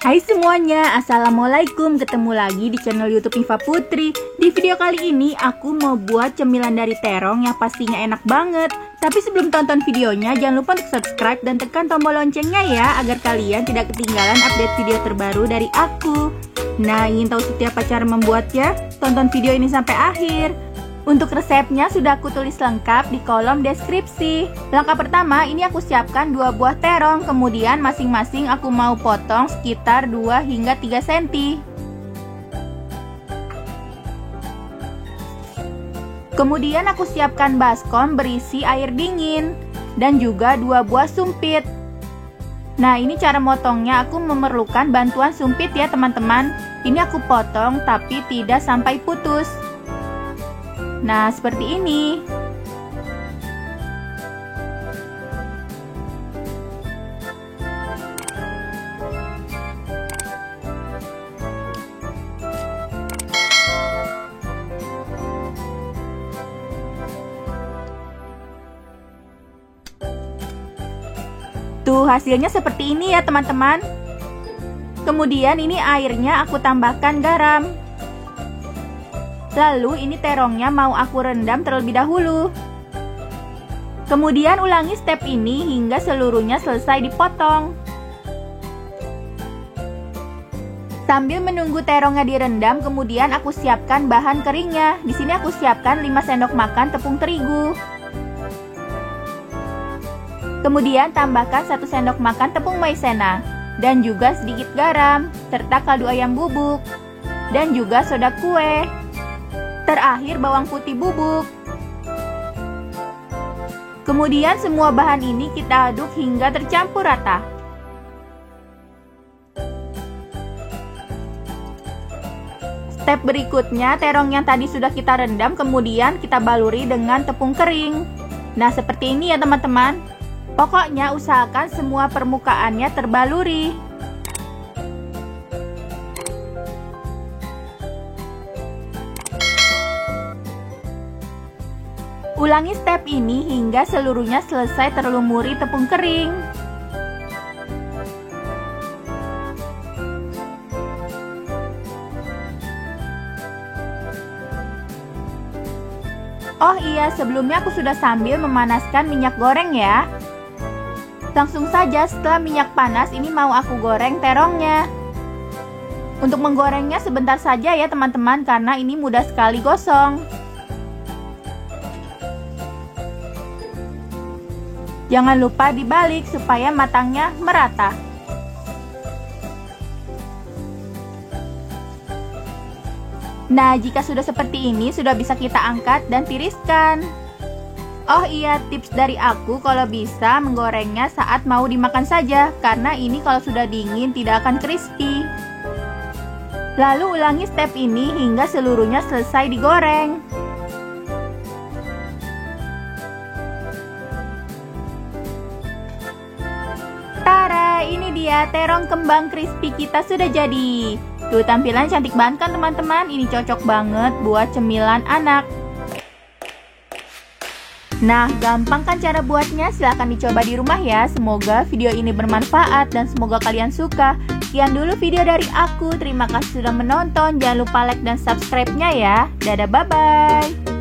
Hai semuanya, Assalamualaikum. Ketemu lagi di channel YouTube Niva Putri. Di video kali ini aku mau buat cemilan dari terong yang pastinya enak banget. Tapi sebelum tonton videonya, jangan lupa untuk subscribe dan tekan tombol loncengnya ya, agar kalian tidak ketinggalan update video terbaru dari aku. Nah, ingin tahu seperti apa cara membuatnya? Tonton video ini sampai akhir. Untuk resepnya sudah aku tulis lengkap di kolom deskripsi. Langkah pertama, ini aku siapkan 2 buah terong. Kemudian masing-masing aku mau potong sekitar 2 hingga 3 cm. Kemudian aku siapkan baskom berisi air dingin. Dan juga 2 buah sumpit. Nah, ini cara motongnya, aku memerlukan bantuan sumpit ya teman-teman. Ini aku potong tapi tidak sampai putus. Nah, seperti ini. Tuh, hasilnya seperti ini ya teman-teman. Kemudian ini airnya aku tambahkan garam. Lalu ini terongnya mau aku rendam terlebih dahulu. Kemudian ulangi step ini hingga seluruhnya selesai dipotong. Sambil menunggu terongnya direndam, kemudian aku siapkan bahan keringnya. Di sini aku siapkan 5 sendok makan tepung terigu. Kemudian tambahkan 1 sendok makan tepung maizena dan juga sedikit garam serta kaldu ayam bubuk dan juga soda kue. Terakhir bawang putih bubuk. Kemudian semua bahan ini kita aduk hingga tercampur rata. Step berikutnya, terong yang tadi sudah kita rendam kemudian kita baluri dengan tepung kering. Nah, seperti ini ya teman-teman. Pokoknya usahakan semua permukaannya terbaluri. Ulangi step ini hingga seluruhnya selesai terlumuri tepung kering. Oh iya, sebelumnya aku sudah sambil memanaskan minyak goreng ya. Langsung saja setelah minyak panas, ini mau aku goreng terongnya. Untuk menggorengnya sebentar saja ya teman-teman, karena ini mudah sekali gosong. Jangan lupa dibalik supaya matangnya merata. Nah, jika sudah seperti ini, sudah bisa kita angkat dan tiriskan. Oh iya, tips dari aku kalau bisa menggorengnya saat mau dimakan saja, karena ini kalau sudah dingin tidak akan crispy. Lalu ulangi step ini hingga seluruhnya selesai digoreng. Ini dia terong kembang crispy kita sudah jadi. Tuh, tampilan cantik banget kan teman-teman. Ini cocok banget buat cemilan anak. Nah, gampang kan cara buatnya? Silahkan dicoba di rumah ya. Semoga video ini bermanfaat dan semoga kalian suka. Sekian dulu video dari aku. Terima kasih sudah menonton. Jangan lupa like dan subscribe-nya ya. Dadah, bye-bye.